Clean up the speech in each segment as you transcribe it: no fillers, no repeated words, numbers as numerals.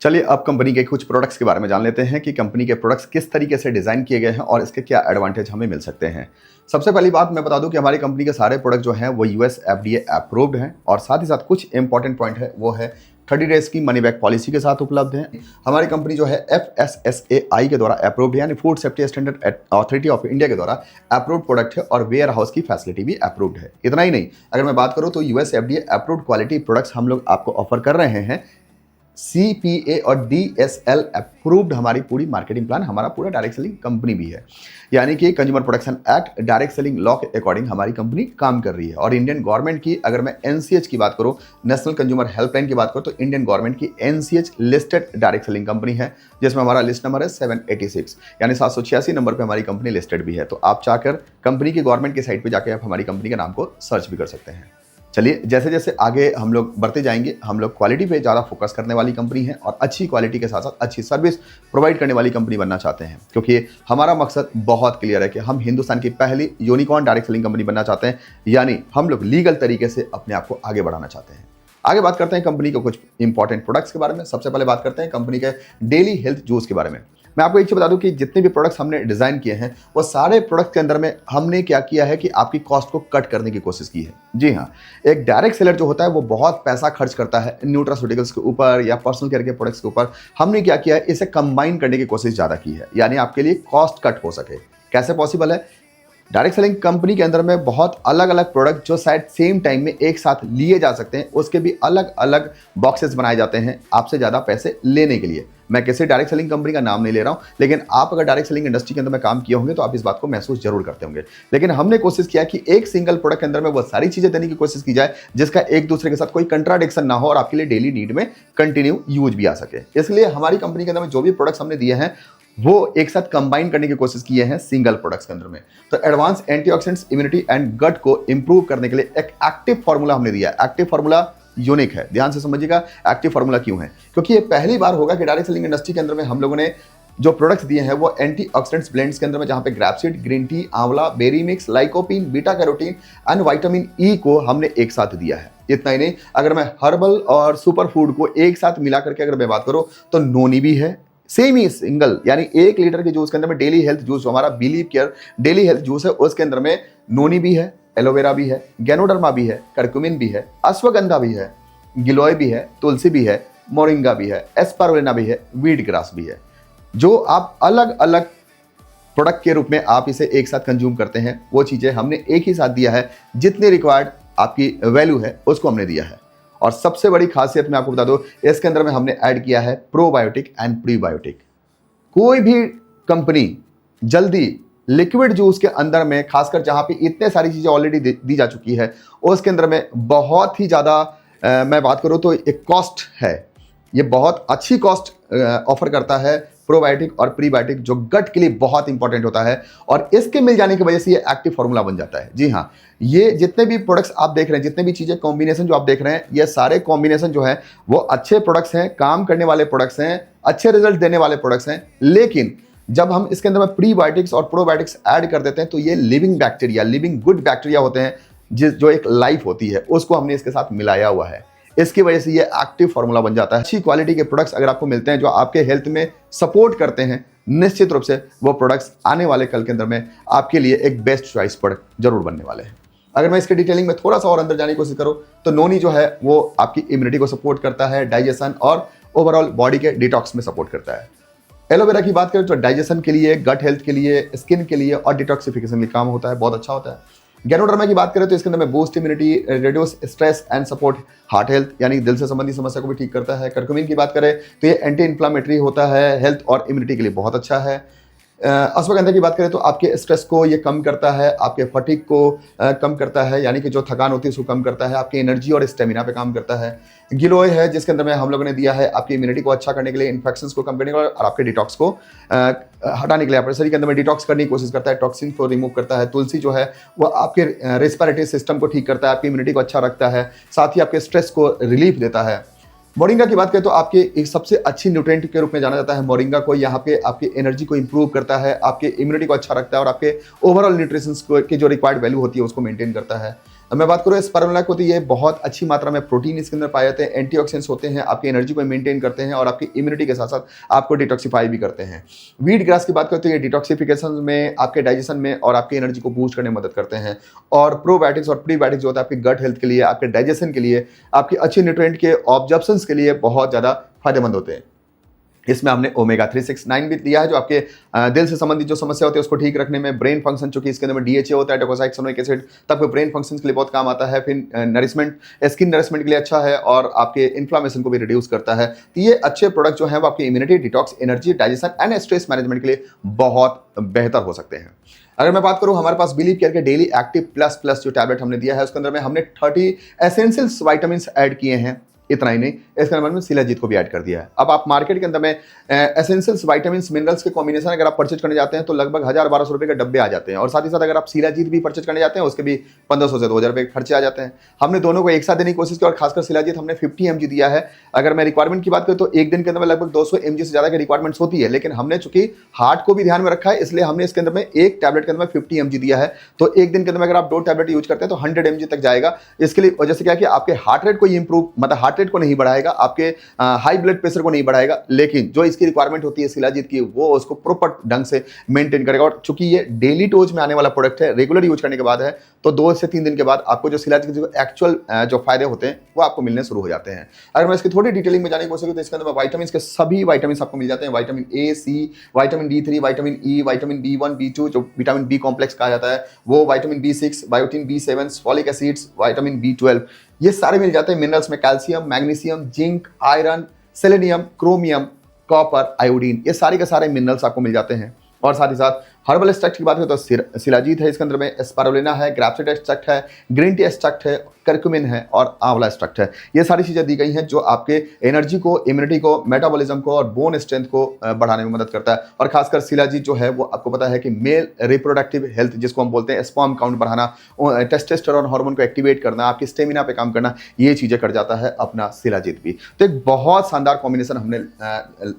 चलिए अब कंपनी के कुछ प्रोडक्ट्स के बारे में जान लेते हैं कि कंपनी के प्रोडक्ट्स किस तरीके से डिज़ाइन किए गए हैं और इसके क्या एडवांटेज हमें मिल सकते हैं। सबसे पहली बात मैं बता दूं कि हमारी कंपनी के सारे प्रोडक्ट जो हैं वो यूएस एफडीए अप्रूव्ड हैं और साथ ही साथ कुछ इंपॉर्टेंट पॉइंट है वो है 30 डेज की मनी बैक पॉलिसी के साथ उपलब्ध है। हमारी कंपनी जो है FSSAI के द्वारा अप्रूव्ड है यानी food safety standard authority of India के द्वारा अप्रूव्ड प्रोडक्ट है और वेयर हाउस की फैसिलिटी भी अप्रूव्ड है। इतना ही नहीं, अगर मैं बात करूं तो US FDA approved quality products हम लोग आपको ऑफर कर रहे हैं। CPA और DSL अप्रूव्ड हमारी पूरी मार्केटिंग प्लान, हमारा पूरा डायरेक्ट सेलिंग कंपनी भी है, यानी कि consumer protection act direct selling law के अकॉर्डिंग हमारी कंपनी काम कर रही है। और इंडियन गवर्नमेंट की अगर मैं NCH की बात करूं, नेशनल कंज्यूमर हेल्पलाइन की बात करूं, तो इंडियन गवर्नमेंट की NCH listed direct selling company है जिसमें हमारा लिस्ट नंबर है 786 यानी 786 नंबर पर हमारी कंपनी लिस्टेड भी है। तो आप चाहकर कंपनी की गवर्नमेंट की साइट पर जाकर आप हमारी कंपनी के नाम को सर्च भी कर सकते हैं। चलिए जैसे जैसे आगे हम लोग बढ़ते जाएंगे, हम लोग क्वालिटी पे ज़्यादा फोकस करने वाली कंपनी है और अच्छी क्वालिटी के साथ साथ अच्छी सर्विस प्रोवाइड करने वाली कंपनी बनना चाहते हैं, क्योंकि हमारा मकसद बहुत क्लियर है कि हम हिंदुस्तान की पहली यूनिकॉर्न डायरेक्ट सेलिंग कंपनी बनना चाहते हैं, यानी हम लोग लीगल तरीके से अपने आप को आगे बढ़ाना चाहते हैं। आगे बात करते हैं कंपनी के कुछ इंपॉर्टेंट प्रोडक्ट्स के बारे में। सबसे पहले बात करते हैं कंपनी के डेली हेल्थ जूस के बारे में। मैं आपको एक चीज बता दूं कि जितने भी प्रोडक्ट्स हमने डिजाइन किए हैं वो सारे प्रोडक्ट के अंदर में हमने क्या किया है कि आपकी कॉस्ट को कट करने की कोशिश की है। जी हाँ, एक डायरेक्ट सेलर जो होता है वो बहुत पैसा खर्च करता है न्यूट्रास्यूटिकल्स के ऊपर या पर्सनल केयर के प्रोडक्ट्स के ऊपर। हमने क्या किया है, इसे कंबाइन करने की कोशिश ज्यादा की है, यानी आपके लिए कॉस्ट कट हो सके। कैसे पॉसिबल है? डायरेक्ट सेलिंग कंपनी के अंदर में बहुत अलग अलग प्रोडक्ट जो शायद सेम टाइम में एक साथ लिए जा सकते हैं, उसके भी अलग अलग बॉक्सेस बनाए जाते हैं आपसे ज़्यादा पैसे लेने के लिए। मैं किसी डायरेक्ट सेलिंग कंपनी का नाम नहीं ले रहा हूं, लेकिन आप अगर डायरेक्ट सेलिंग इंडस्ट्री के अंदर में काम किए होंगे तो आप इस बात को महसूस जरूर करते होंगे। लेकिन हमने कोशिश किया कि एक सिंगल प्रोडक्ट के अंदर में वो सारी चीजें देने की कोशिश की जाए जिसका एक दूसरे के साथ कोई कंट्राडिक्शन ना हो और आपके लिए डेली नीड में कंटिन्यू यूज भी आ सके। इसलिए हमारी कंपनी के अंदर में जो भी प्रोडक्ट्स हमने दिए हैं वो एक साथ कंबाइन करने की कोशिश किए हैं सिंगल प्रोडक्ट्स के अंदर में। तो advance antioxidants, immunity and gut को इंप्रूव करने के लिए एक एक्टिव फार्मूला हमने दिया है। एक्टिव फार्मूला यूनिक है, ध्यान से समझिएगा एक्टिव फार्मूला क्यों है, क्योंकि ये पहली बार होगा कि डायरेक्ट सेलिंग इंडस्ट्री के अंदर में हम लोगों ने जो प्रोडक्ट्स दिए हैं वो एंटीऑक्सीडेंट्स ब्लेंड्स के अंदर में, जहां पे grapeseed, green tea, amla, berry mix, lycopene, beta carotene and vitamin E को हमने एक साथ दिया है। इतना ही नहीं, अगर मैं हर्बल और सुपर फूड को एक साथ मिला करके अगर मैं बात करूं तो नोनी भी है, सेम ही सिंगल, यानी 1 लीटर के जूस के अंदर में डेली हेल्थ जूस जो हमारा believe care daily health juice है उसके अंदर में नोनी भी है, एलोवेरा भी है, गैनोडर्मा भी है, करक्यूमिन भी है, अश्वगंधा भी है, गिलोय भी है, तुलसी भी है, मोरिंगा भी है, एस्पारुलिना भी है, वीट ग्रास भी है। जो आप अलग अलग प्रोडक्ट के रूप में आप इसे एक साथ कंज्यूम करते हैं वो चीजें हमने एक ही साथ दिया है, जितनी रिक्वायर्ड आपकी वैल्यू है उसको हमने दिया है। और सबसे बड़ी खासियत मैं आपको बता दूं, इसके अंदर में हमने ऐड किया है प्रोबायोटिक एंड प्रीबायोटिक। कोई भी कंपनी जल्दी लिक्विड जूस के अंदर में, खासकर जहां पे इतने सारी चीजें ऑलरेडी दी जा चुकी है, उसके अंदर में बहुत ही ज्यादा मैं बात करूं तो एक कॉस्ट है, ये बहुत अच्छी कॉस्ट ऑफर करता है प्रोबायोटिक और प्रीबायोटिक, जो गट के लिए बहुत इंपॉर्टेंट होता है और इसके मिल जाने की वजह से ये एक्टिव फार्मूला बन जाता है। जी हाँ, ये जितने भी प्रोडक्ट्स आप देख रहे हैं, जितने भी चीजें कॉम्बिनेशन जो आप देख रहे हैं, ये सारे कॉम्बिनेशन जो है वो अच्छे प्रोडक्ट्स हैं, काम करने वाले प्रोडक्ट्स हैं, अच्छे रिजल्ट देने वाले प्रोडक्ट्स हैं। लेकिन जब हम इसके अंदर में प्रीबायोटिक्स और प्रोबायोटिक्स ऐड कर देते हैं तो ये living bacteria, living good bacteria होते हैं, जो एक लाइफ होती है, उसको हमने इसके साथ मिलाया हुआ है। इसकी वजह से ये एक्टिव फार्मूला बन जाता है। अच्छी क्वालिटी के प्रोडक्ट्स अगर आपको मिलते हैं जो आपके हेल्थ में सपोर्ट करते हैं, निश्चित रूप से वो प्रोडक्ट्स आने वाले कल के अंदर में आपके लिए एक बेस्ट चॉइस प्रोडक्ट जरूर बनने वाले हैं। अगर मैं इसके डिटेलिंग में थोड़ा सा और अंदर जाने की कोशिश करूं तो नोनी जो है वो आपकी इम्यूनिटी को सपोर्ट करता है, डाइजेशन और ओवरऑल बॉडी के डिटॉक्स में सपोर्ट करता है। एलोवेरा की बात करें तो डाइजेशन के लिए, गट हेल्थ के लिए, स्किन के लिए और डिटॉक्सिफिकेशन के काम होता है, बहुत अच्छा होता है। गैनोडर्मा की बात करें तो इसके अंदर में boost immunity, reduce stress and support heart health, यानी दिल से संबंधी समस्या को भी ठीक करता है। करक्यूमिन की बात करें तो ये एंटी इन्फ्लामेटरी होता है, हेल्थ और इम्यूनिटी के लिए बहुत अच्छा है। अश्वगंधा की बात करें तो आपके स्ट्रेस को ये कम करता है, आपके फटीग को कम करता है, यानी कि जो थकान होती है उसको कम करता है, आपकी एनर्जी और स्टेमिना पे काम करता है। गिलोय है जिसके अंदर में हम लोगों ने दिया है आपकी इम्यूनिटी को अच्छा करने के लिए, इन्फेक्शंस को कम करने के लिए और आपके डिटॉक्स को हटाने के लिए, आपके शरीर के अंदर में डिटॉक्स करने की कोशिश करता है, टॉक्सिन को रिमूव करता है। तुलसी जो है वो आपके रेस्पिरेटरी सिस्टम को ठीक करता है, आपकी इम्यूनिटी को अच्छा रखता है, साथ ही आपके स्ट्रेस को रिलीफ देता है। मोरिंगा की बात करें तो आपके एक सबसे अच्छी न्यूट्रिएंट के रूप में जाना जाता है मोरिंगा को। यहाँ पे आपकी एनर्जी को इंप्रूव करता है, आपके इम्यूनिटी को अच्छा रखता है और आपके ओवरऑल न्यूट्रिशंस को की जो रिक्वायर्ड वैल्यू होती है उसको मेंटेन करता है। अब मैं बात करूँ स्पारुलिना को, तो ये बहुत अच्छी मात्रा में प्रोटीन इसके अंदर पाए जाते हैं, एंटीऑक्सीडेंट्स होते हैं, आपकी एनर्जी को मेंटेन करते हैं और आपकी इम्यूनिटी के साथ साथ आपको डिटॉक्सिफाई भी करते हैं। व्हीट ग्रास की बात करें तो ये डिटॉक्सिफिकेशन में, आपके डाइजेशन में और आपकी एनर्जी को बूस्ट करने में मदद करते हैं। और प्रोबायोटिक्स और प्रीबायोटिक्स जो होता है आपके गट हेल्थ के लिए, आपके डाइजेशन के लिए, आपकी अच्छी न्यूट्रिएंट के ऑब्जॉर्प्शन के लिए बहुत ज़्यादा फायदेमंद होते हैं। इसमें हमने ओमेगा 369 भी दिया है, जो आपके दिल से संबंधित जो समस्या होती है उसको ठीक रखने में, ब्रेन फंक्शन, चूंकि इसके अंदर में डीएचए होता है, डोकोसाइक्सोनिक एसिड, तब ब्रेन फंक्शन के लिए बहुत काम आता है। फिर नरिशमेंट, स्किन नरिशमेंट के लिए अच्छा है और आपके इन्फ्लामेशन को भी रिड्यूस करता है। तो ये अच्छे प्रोडक्ट जो है वो आपकी immunity, detox, energy, digestion and stress management के लिए बहुत बेहतर हो सकते हैं। अगर मैं बात करूं, हमारे पास बिलीव केयर के डेली एक्टिव प्लस प्लस जो टैबलेट हमने दिया है, उसके अंदर में हमने 30 एसेंशियल्स विटामिन्स ऐड किए हैं। इतना ही नहीं, इसके अंदर में शिलाजीत को भी ऐड कर दिया है। अब आप मार्केट के अंदर में एसेंशियल्स विटामिन्स मिनरल्स के कॉम्बिनेशन अगर आप परचेज करने जाते हैं तो लगभग 1000-1200 रुपए के डब्बे आ जाते हैं, और साथ ही साथ अगर आप शिलाजीत भी परचेज करने जाते हैं उसके भी 1500 से 2000 रुपए खर्चे आ जाते हैं। हमने दोनों को एक साथ देने की कोशिश की और खासकर शिलाजीत हमने 50 mg दिया है। अगर मैं रिक्वायरमेंट की बात करूं तो एक दिन के अंदर में लगभग 200 mg से ज्यादा की रिक्वायरमेंट्स होती है, लेकिन हमने चूंकि हार्ट को भी ध्यान में रखा है इसलिए हमने इसके अंदर में एक टैबलेट के अंदर में 50 mg दिया है। तो एक दिन के अंदर में अगर आप 2 टैबलेट यूज करते हैं तो 100 mg तक जाएगा। इसके लिए वजह से क्या है कि आपके हार्ट रेट को इंप्रूव, मतलब हार्ट रेट को नहीं बढ़ाएगा, आपके हाई ब्लड प्रेशर को नहीं बढ़ाएगा, लेकिन जो इसकी रिक्वायरमेंट होती है शिलाजीत की वो उसको प्रॉपर ढंग से मेंटेन करेगा। और चूंकि ये डेली डोज में आने वाला प्रोडक्ट है, रेगुलर यूज करने के बाद है, तो 2 से 3 दिन के बाद आपको जो शिलाजीत के जो एक्चुअल जो फायदे होते हैं वो आपको मिलने शुरू हो जाते हैं। अगर मैं इसकी थोड़ी डिटेलिंग में जाने की कोशिश करूं तो इसके अंदर विटामिन के सभी विटामिन आपको मिल जाते हैं। Vitamin A, C, vitamin D3, vitamin E, vitamin B1, B2 जो विटामिन बी कॉम्प्लेक्स कहा जाता है वो, vitamin B6, biotin B7, folic acids, vitamin B12, ये सारे मिल जाते हैं। मिनरल्स में calcium, magnesium, zinc, iron, selenium, chromium, copper, iodine, ये सारे के सारे मिनरल्स आपको मिल जाते हैं। और साथ ही साथ हर्बल एक्सट्रैक्ट की बात करें तो शिलाजीत है, इसके अंदर में स्पारुलिना है, ग्रैपसीड एक्सट्रैक्ट है, ग्रीन टी एक्सट्रैक्ट है, करक्यूमिन है और आंवला एक्सट्रैक्ट है। ये सारी चीजें दी गई हैं जो आपके एनर्जी को, इम्यूनिटी को, मेटाबॉलिज्म को और बोन स्ट्रेंथ को बढ़ाने में मदद करता है। और खासकर शिलाजीत जो है वो आपको पता है कि मेल रिप्रोडक्टिव हेल्थ, जिसको हम बोलते हैं स्पर्म काउंट बढ़ाना, टेस्टोस्टेरोन हार्मोन को एक्टिवेट करना, आपकी स्टेमिना पे काम करना, ये चीजें कर जाता है अपना शिलाजीत भी। तो एक बहुत शानदार कॉम्बिनेशन हमने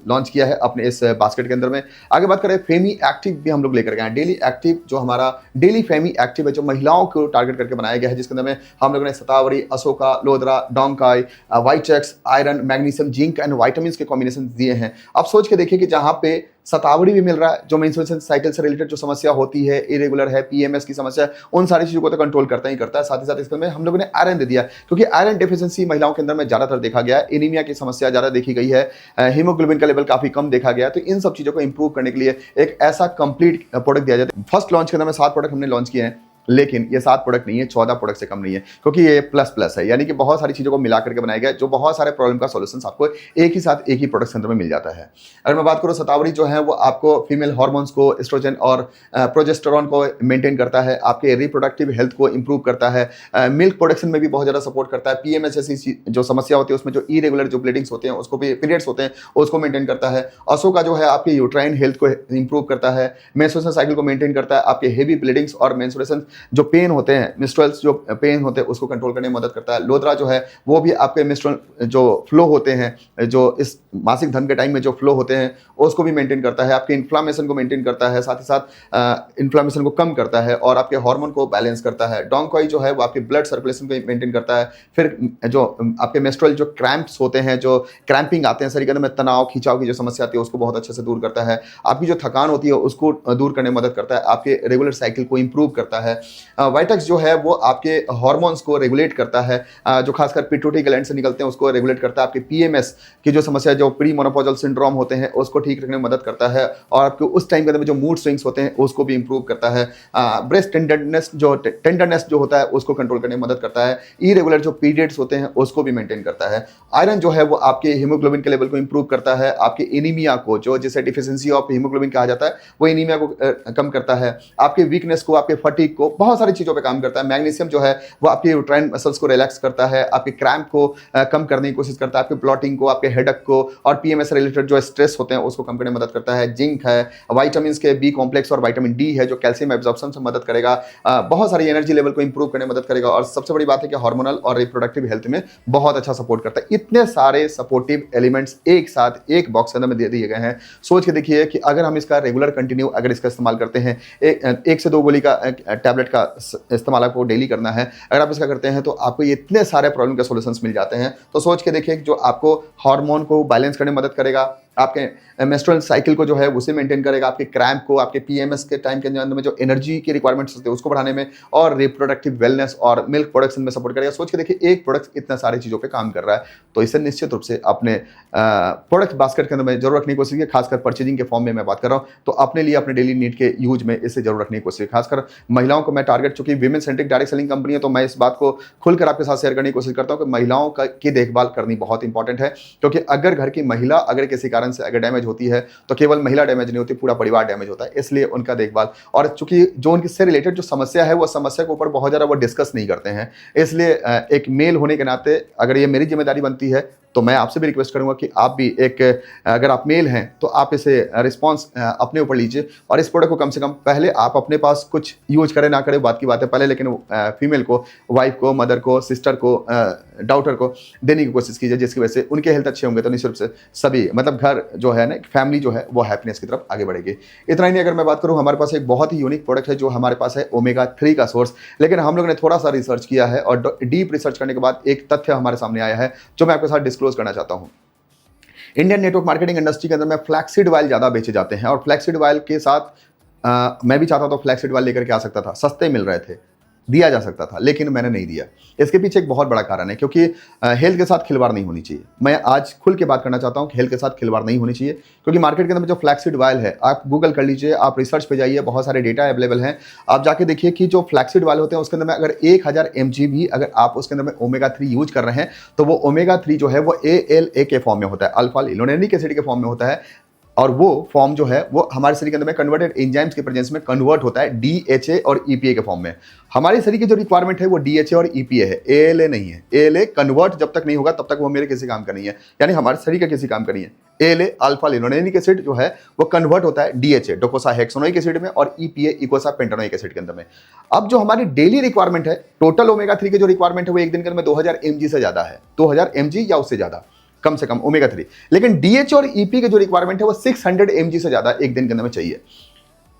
लॉन्च किया है अपने इस बास्केट के अंदर में। आगे बात करें, फेमी एक्टिव भी हम लोग लेकर गए हैं। डेली एक्टिव जो हमारा डेली फेमी एक्टिव है, जो महिलाओं को टारगेट करके बनाया गया है, जिसके अंदर में हम लोगों ने शतावरी, अशोका, लोदरा, डोंकाई, वाइचेक्स, iron, magnesium, zinc and vitamins के कॉम्बिनेशन दिए हैं। अब सोच के देखिए कि जहां पे शतावरी भी मिल रहा है, जो मेंस्ट्रुएशन साइकिल से रिलेटेड जो समस्या होती है, इरेगुलर है, पीएमएस की समस्या है, उन सारी चीजों को तो कंट्रोल करता ही करता है। साथ ही साथ इसके में हम लोगों ने आयरन दे दिया, क्योंकि आयरन डेफिशिएंसी महिलाओं के अंदर में ज्यादातर देखा गया है, एनीमिया की समस्या ज्यादा देखी गई है, हीमोग्लोबिन का लेवल काफी कम देखा गया है। तो इन सब चीजों को इंप्रूव करने के लिए एक ऐसा कंप्लीट प्रोडक्ट दिया जाता है। फर्स्ट लॉन्च के अंदर में 7 प्रोडक्ट हमने लॉन्च किए हैं, लेकिन ये 7 प्रोडक्ट नहीं है, 14 प्रोडक्ट से कम नहीं है, क्योंकि ये प्लस प्लस है, यानी कि बहुत सारी चीजों को मिला करके बनाया गया है, जो बहुत सारे प्रॉब्लम का सॉल्यूशन आपको एक ही साथ एक ही प्रोडक्ट के अंदर में मिल जाता है। अगर मैं बात करूं, शतावरी जो है वो आपको फीमेल हार्मोन्स को, एस्ट्रोजन और प्रोजेस्टेरॉन को मेंटेन करता है, आपके रिप्रोडक्टिव हेल्थ को इंप्रूव करता है, मिल्क प्रोडक्शन में भी बहुत ज्यादा सपोर्ट करता है, पीएमएस जैसी जो समस्या होती है उसमें जो इरेगुलर जो ब्लीडिंग्स होते हैं उसको भी, पीरियड्स होते हैं उसको मेंटेन करता है। अशोका जो है आपके यूट्राइन हेल्थ को इंप्रूव करता है, मेंस्ट्रुएशन साइकिल को मेंटेन करता है, आपके हेवी ब्लीडिंग्स और मेंस्ट्रुएशन जो पेन होते हैं, मिस्ट्रल्स जो पेन होते हैं उसको कंट्रोल करने में मदद करता है। लोदरा जो है वो भी आपके मिस्ट्रल जो फ्लो होते हैं, जो इस मासिक धर्म के टाइम में जो फ्लो होते हैं उसको भी मेंटेन करता है, आपके इन्फ्लामेशन को मेंटेन करता है, साथ ही साथ इन्फ्लामेशन को कम करता है और आपके हार्मोन को बैलेंस करता है। डोंकाई जो है वो आपके ब्लड सर्कुलेशन को मेंटेन करता है। फिर जो आपके मेस्ट्रुअल जो क्रैम्प्स होते हैं, जो क्रैम्पिंग आते हैं शरीर के अंदर में, तनाव खिंचाव की जो समस्या आती है उसको बहुत अच्छे से दूर करता है। आपकी जो थकान होती है उसको दूर करने में मदद करता है, आपके रेगुलर साइकिल को इंप्रूव करता है। वाइटक्स जो है वो आपके हार्मोन्स को रेगुलेट करता है, जो खासकर पिट्यूटरी ग्लैंड से निकलते हैं उसको रेगुलेट करता है। आपके पीएमएस की जो समस्या, जो प्री मोनोपॉजल सिंड्रोम होते हैं उसको ठीक रखने में मदद करता है, और आपके उस टाइम के अंदर में जो मूड स्विंग्स होते हैं उसको भी इंप्रूव करता है। ब्रेस्ट टेंडरनेस जो होता है उसको कंट्रोल करने में मदद करता है। इरेगुलर जो पीरियड्स होते हैं उसको भी मेंटेन करता है। आयरन जो है वो आपके हीमोग्लोबिन के लेवल को इंप्रूव करता है, आपके एनीमिया को, जो जिसे डिफिशिएंसी ऑफ हीमोग्लोबिन कहा जाता है, वो एनीमिया को कम करता है, आपके वीकनेस को, आपके फटीग को, बहुत सारी चीजों पे काम करता है। मैग्नीशियम जो है वो आपके यूट्राइन मसल्स को रिलैक्स करता है, आपके क्रैम्प को कम करने की कोशिश करता है, आपके ब्लॉटिंग को, आपके हेडेक को और पीएमएस रिलेटेड जो स्ट्रेस होते हैं उसको कम करने में मदद करता है। जिंक है, विटामिन के बी कॉम्प्लेक्स और विटामिन डी है जो कैल्शियम एब्जॉर्प्शन से मदद करेगा, बहुत सारी एनर्जी लेवल को इंप्रूव करने में मदद करेगा, और सबसे बड़ी बात है कि हार्मोनल और रिप्रोडक्टिव हेल्थ में बहुत अच्छा सपोर्ट करता है। इतने सारे सपोर्टिव एलिमेंट्स एक साथ एक बॉक्स के अंदर में दे दिए गए हैं। सोच के देखिए कि अगर हम इसका रेगुलर कंटिन्यू अगर इसका इस्तेमाल करते हैं, 1 से 2 गोली का टैबलेट टैबलेट का इस्तेमाल आपको डेली करना है, अगर आप इसका करते हैं तो आपको ये इतने सारे प्रॉब्लम के सॉल्यूशंस मिल जाते हैं। तो सोच के देखिए जो आपको हार्मोन को बैलेंस करने में मदद करेगा, आपके मेंस्ट्रुअल साइकिल को जो है उसे मेंटेन करेगा, आपके क्रैम्प को, आपके पीएमएस के टाइम के अंदर में जो एनर्जी की रिक्वायरमेंट्स होती है उसको बढ़ाने में, और रिप्रोडक्टिव वेलनेस और मिल्क प्रोडक्शन में सपोर्ट करेगा। सोच के देखिए एक प्रोडक्ट इतना सारी चीज़ों पे काम कर रहा है, तो इसे निश्चित रूप से अपने प्रोडक्ट बास्केट के अंदर में जरूर रखने की कोशिश कीजिए। खासकर परचेजिंग के फॉर्म में मैं बात कर रहा हूँ, तो अपने लिए अपने डेली नीड के यूज में इसे जरूर रखने की कोशिश। खासकर महिलाओं को मैं टारगेट, चूंकि women centric direct selling company है, तो मैं इस बात को खुलकर आपके साथ शेयर करने की कोशिश करता हूँ कि महिलाओं की देखभाल करनी बहुत इंपॉर्टेंट है। क्योंकि अगर घर की महिला अगर किसी कारण से अगर डैमेज होती है तो केवल महिला डैमेज नहीं होती, पूरा परिवार डैमेज होता है। इसलिए उनका देखभाल, और चूंकि जो उनसे रिलेटेड जो समस्या है वो समस्या के ऊपर बहुत ज़्यादा वो डिस्कस नहीं करते हैं, इसलिए एक मेल होने के नाते अगर ये मेरी जिम्मेदारी बनती है तो मैं आपसे भी रिक्वेस्ट करूंगा कि आप भी एक, अगर आप मेल हैं तो आप इसे रिस्पांस अपने ऊपर लीजिए, और इस प्रोडक्ट को कम से कम पहले आप अपने पास कुछ यूज करें ना करें बात की बात है पहले, लेकिन फीमेल को, वाइफ को, मदर को, सिस्टर को, डॉटर को देने की कोशिश कीजिए, जिसकी वजह से उनके हेल्थ अच्छे होंगे तो निश्चित रूप से सभी, मतलब घर जो है ना, फैमिली जो है वो हैप्पीनेस की तरफ आगे बढ़ेगी। इतना ही नहीं, अगर मैं बात करूँ, हमारे पास एक बहुत ही यूनिक प्रोडक्ट है जो हमारे पास है ओमेगा 3 का सोर्स। लेकिन हम लोग ने थोड़ा सा रिसर्च किया है और डीप रिसर्च करने के बाद एक तथ्य हमारे सामने आया है जो मैं आपके साथ डिस्क्लोज करना चाहता हूँ। इंडियन नेटवर्क मार्केटिंग इंडस्ट्री के अंदर में फ्लैक्सीड ऑयल ज़्यादा बेचे जाते हैं, और फ्लैक्सीड ऑयल के साथ मैं भी चाहता था फ्लैक्सीड ऑयल लेकर के आ सकता था, सस्ते मिल रहे थे, दिया जा सकता था, लेकिन मैंने नहीं दिया। इसके पीछे एक बहुत बड़ा कारण है, क्योंकि हेल्थ के साथ खिलवाड़ नहीं होनी चाहिए। मैं आज खुल के बात करना चाहता हूं कि हेल्थ के साथ खिलवाड़ नहीं होनी चाहिए, क्योंकि मार्केट के अंदर में जो फ्लैक्सीड ऑयल है, आप गूगल कर लीजिए, आप रिसर्च पे जाइए, बहुत सारे डेटा अवेलेबल हैं, आप जाके देखिए कि जो फ्लैक्सीड ऑयल होते हैं उसके अंदर में अगर 1000 mg भी अगर आप उसके अंदर में ओमेगा 3 यूज कर रहे हैं, तो वो ओमेगा 3 जो है वो ALA के फॉर्म में होता है, अल्फा लिनोलेनिक एसिड के फॉर्म में होता है, और वो फॉर्म जो है वो हमारे शरीर के अंदर में कन्वर्टेड एंजाइम्स के प्रेजेंस में कन्वर्ट होता है DHA और EPA के फॉर्म में। हमारे शरीर की जो रिक्वायरमेंट है वो DHA और EPA है, ALA नहीं है। ALA कन्वर्ट जब तक नहीं होगा तब तक वो मेरे किसी काम का नहीं है, यानी हमारे शरीर का किसी काम का नहीं है। ALA अल्फा लिनोलेनिक एसिड जो है वो कन्वर्ट होता है DHA डोकोसाहेक्सोनोइक एसिड में, और EPA इकोसापेंटानोइक एसिड के अंदर में। अब जो हमारी डेली रिक्वायरमेंट है, टोटल ओमेगा 3 की जो रिक्वायरमेंट है वो एक दिन के अंदर में 2000 mg से ज्यादा है, 2000 mg या उससे ज्यादा कम से कम ओमेगा 3। लेकिन DHA और EPA की जो रिक्वायरमेंट है वो 600 mg से ज्यादा एक दिन के अंदर में चाहिए।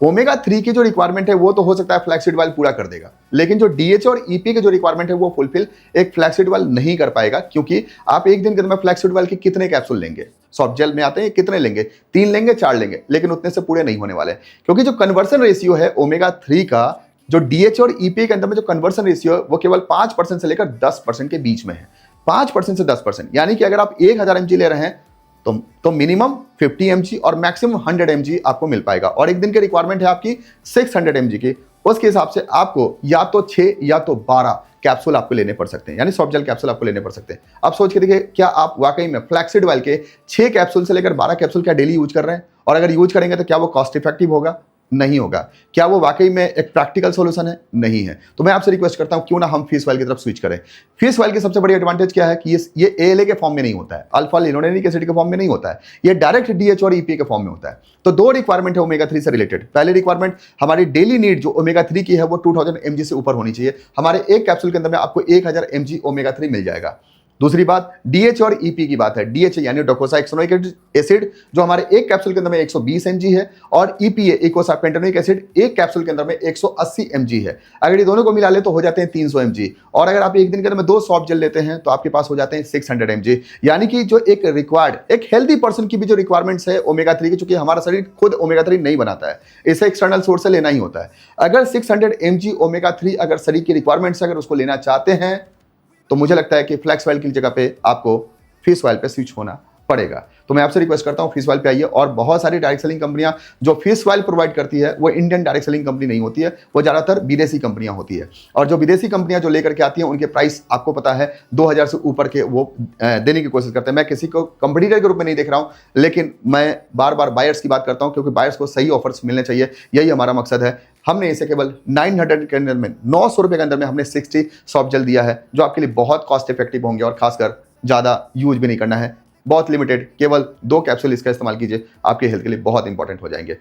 ओमेगा 3 की जो रिक्वायरमेंट है वो तो हो सकता है फ्लैक्सीड ऑयल पूरा कर देगा, लेकिन जो DHA और EPA की जो रिक्वायरमेंट है वो फुलफिल एक फ्लैक्सीड ऑयल नहीं कर पाएगा, क्योंकि आप एक दिन के अंदर में फ्लैक्सीड ऑयल के कितने कैप्सूल लेंगे, सॉफ्ट जेल में आते हैं, कितने लेंगे, 3 लेंगे, 4 लेंगे, लेकिन उतने से पूरे नहीं होने वाले, क्योंकि जो कन्वर्सन रेशियो है ओमेगा 3 का, जो DHA और EPA के अंदर में जो कन्वर्सन रेशियो है वो केवल 5% से लेकर 10% के बीच में है, 5% से 10%। यानी कि अगर आप 1000 mg ले रहे हैं तो मिनिमम 50 mg और मैक्सिमम 100 mg आपको मिल पाएगा, और एक दिन की रिक्वायरमेंट है आपकी 600 mg की। उसके हिसाब से आपको या तो 6 या तो 12 कैप्सूल आपको लेने पड़ सकते हैं, यानी सॉफ्ट जेल कैप्सूल आपको लेने पड़ सकते हैं। आप सोच के देखिए, क्या आप वाकई में फ्लैक्सीड ऑयल के 6 कैप्सूल से लेकर 12 कैप्सूल क्या डेली यूज कर रहे हैं? और अगर यूज करेंगे तो क्या वो कॉस्ट इफेक्टिव होगा? नहीं होगा। क्या वो वाकई में एक प्रैक्टिकल सॉल्यूशन है? नहीं है। तो मैं आपसे रिक्वेस्ट करता हूं, क्यों ना हम फिश ऑयल की तरफ स्विच करें। फिश ऑयल की सबसे बड़ी एडवांटेज क्या है कि ये ALA के फॉर्म में नहीं होता है, अल्फा लिनोलेनिक एसिड के फॉर्म में नहीं होता है, ये डायरेक्ट DHA और EPA के फॉर्म में होता है। तो 2 रिक्वायरमेंट है ओमेगा 3 से रिलेटेड। पहली रिक्वायरमेंट, हमारी डेली नीड जो ओमेगा 3 की है वो 2000 mg से ऊपर होनी चाहिए। हमारे एक कैप्सूल के अंदर में आपको 1000 mg ओमेगा 3 मिल जाएगा। दूसरी बात, DHA और EPA की बात है। DHA यानी डोकोसाहेक्सोनोइक एसिड जो हमारे एक कैप्सूल के अंदर में 120 mg है, और EPA इकोसापेंटानोइक एसिड एक कैप्सूल के अंदर में 180 mg है। अगर ये दोनों को मिला ले तो हो जाते हैं 300 mg, और अगर आप एक दिन के अंदर में 2 सॉफ्ट जेल लेते हैं तो आपके पास हो जाते हैं 600 mg। यानी कि जो एक रिक्वायर्ड, एक हेल्दी पर्सन की भी जो रिक्वायरमेंट्स है ओमेगा 3 की, चूंकि हमारा शरीर खुद ओमेगा 3 नहीं बनाता है, इसे एक्सटर्नल सोर्स से लेना ही होता है। अगर 600 mg ओमेगा 3 अगर शरीर की रिक्वायरमेंट्स अगर उसको लेना चाहते हैं तो मुझे लगता है कि फ्लैक्स ऑयल की जगह पे आपको फिश ऑयल पे स्विच होना पड़ेगा। तो मैं आपसे रिक्वेस्ट करता हूं, फिश ऑयल पे आइए। और बहुत सारी डायरेक्ट सेलिंग कंपनियां जो फिश ऑयल प्रोवाइड करती है वो इंडियन डायरेक्ट सेलिंग कंपनी नहीं होती है, वो ज़्यादातर विदेशी कंपनियां होती है। और जो विदेशी कंपनियां जो लेकर के आती हैं उनके प्राइस आपको पता है 2000 से ऊपर के वो देने की कोशिश करते हैं। मैं किसी को कंपटीटर के रूप में नहीं देख रहा हूँ, लेकिन मैं बार बार बायर्स की बात करता हूँ, क्योंकि बायर्स को सही ऑफर्स मिलने चाहिए, यही हमारा मकसद है। हमने इसे केवल 900 के अंदर में, 900 रुपये के अंदर में हमने 60 सॉफ्ट जेल दिया है, जो आपके लिए बहुत कॉस्ट इफेक्टिव होंगे, और खासकर ज़्यादा यूज भी नहीं करना है, बहुत लिमिटेड, केवल 2 कैप्सूल इसका इस्तेमाल कीजिए, आपके हेल्थ के लिए बहुत इंपॉर्टेंट हो जाएंगे।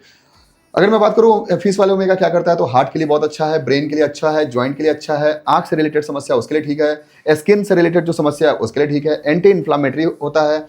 अगर मैं बात करूँ फिश वाले ओमेगा क्या करता है, तो हार्ट के लिए बहुत अच्छा है, ब्रेन के लिए अच्छा है, जॉइंट के लिए अच्छा है, आंख से रिलेटेड समस्या उसके लिए ठीक है, स्किन से रिलेटेड जो समस्या है उसके लिए ठीक है, एंटी इन्फ्लामेटरी होता है,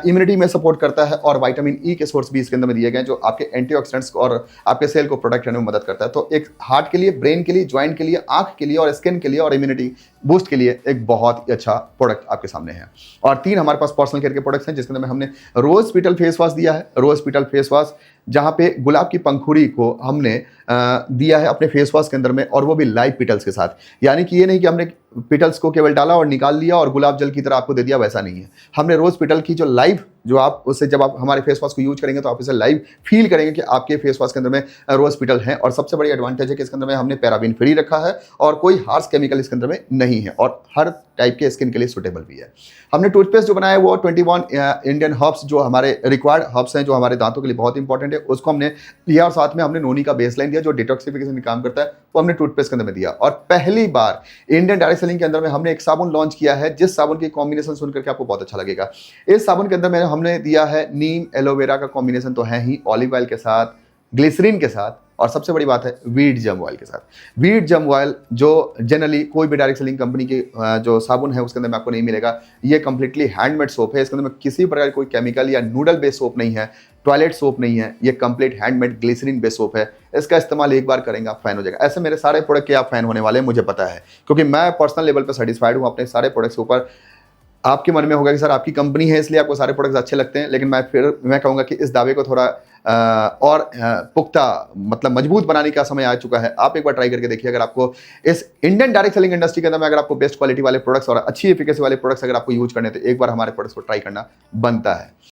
इम्यूनिटी में सपोर्ट करता है, और विटामिन ई के सोर्स भी इसके अंदर में दिए गए हैं जो आपके एंटीऑक्सीडेंट्स और आपके सेल को प्रोटेक्ट करने में मदद करता है। तो एक हार्ट के लिए, ब्रेन के लिए, जॉइंट के लिए, आंख के लिए और स्किन के लिए और इम्यूनिटी बूस्ट के लिए एक बहुत ही अच्छा प्रोडक्ट आपके सामने है। और 3 हमारे पास पर्सनल केयर के प्रोडक्ट्स हैं जिसके अंदर में हमने रोज पीटल फेस वॉश दिया है। रोज पीटल फेस वॉश जहाँ पे गुलाब की पंखुड़ी को हमने दिया है अपने फेस वॉश के अंदर में, और वो भी लाइव पिटल्स के साथ। यानी कि ये नहीं कि हमने पिटल्स को केवल डाला और निकाल लिया और गुलाब जल की तरह आपको दे दिया, वैसा नहीं है। हमने रोज पिटल की जो लाइव, जो आप उससे जब आप हमारे फेस वॉश को यूज करेंगे तो आप इसे लाइव फील करेंगे कि आपके फेस वॉश के अंदर में रोज पिटल है। और सबसे बड़ी एडवांटेज है कि इसके अंदर में हमने पैराबीन फ्री रखा है और कोई हार्श केमिकल इसके अंदर में नहीं है, और हर टाइप के स्किन के लिए सुटेबल भी है। हमने टूथपेस्ट जो बनाया है वो 21 इंडियन हर्ब्स, जो हमारे रिक्वायर्ड हर्ब्स हैं, जो हमारे दांतों के लिए बहुत इंपॉर्टेंट है, उसको हमने लिया, और साथ में हमने नोनी का बेसलाइन दिया जो डिटॉक्सिफिकेशन का काम करता है, वो हमने टूथपेस्ट के अंदर में दिया। और पहली बार इंडियन डायरेक्ट सेलिंग के अंदर में हमने एक साबुन लॉन्च किया है, जिस साबुन की कॉम्बिनेशन सुनकर के आपको बहुत अच्छा लगेगा। इस साबुन के अंदर में हमने दिया है नीम एलोवेरा का कॉम्बिनेशन तो है ही, ऑलिव ऑयल के साथ, ग्लिसरीन के साथ, और सबसे बड़ी बात है वीट जम ऑयल के साथ। वीट जम ऑयल जो जनरली कोई भी डायरेक्ट सेलिंग कंपनी की जो साबुन है उसके अंदर में आपको नहीं मिलेगा। ये कंप्लीटली हैंडमेड सोप है, इसके अंदर में किसी प्रकार की कोई केमिकल या नूडल बेस्ड सोप नहीं है, टॉयलेट सोप नहीं है, ये complete handmade glycerine based soap है। इसका इस्तेमाल एक बार करेंगे आप फैन हो जाएगा। ऐसे मेरे सारे प्रोडक्ट के आप फैन होने वाले हैं, मुझे पता है, क्योंकि मैं पर्सनल लेवल पर सेटिस्फाइड हूँ अपने सारे प्रोडक्ट्स के ऊपर। आपके मन में होगा कि सर आपकी कंपनी है इसलिए आपको सारे प्रोडक्ट्स अच्छे लगते हैं, लेकिन मैं कहूँगा कि इस दावे को थोड़ा और पुख्ता मतलब मजबूत बनाने का समय आ चुका है। आप एक बार ट्राई करके देखिए। अगर आपको इस इंडियन डायरेक्ट सेलिंग इंडस्ट्री के अंदर में अगर आपको बेस्ट क्वालिटी वाले प्रोडक्ट्स और अच्छी एफिकेसी वाले प्रोडक्ट्स अगर आपको यूज करने हैं तो एक बार हमारे प्रोडक्ट्स को ट्राई करना बनता है।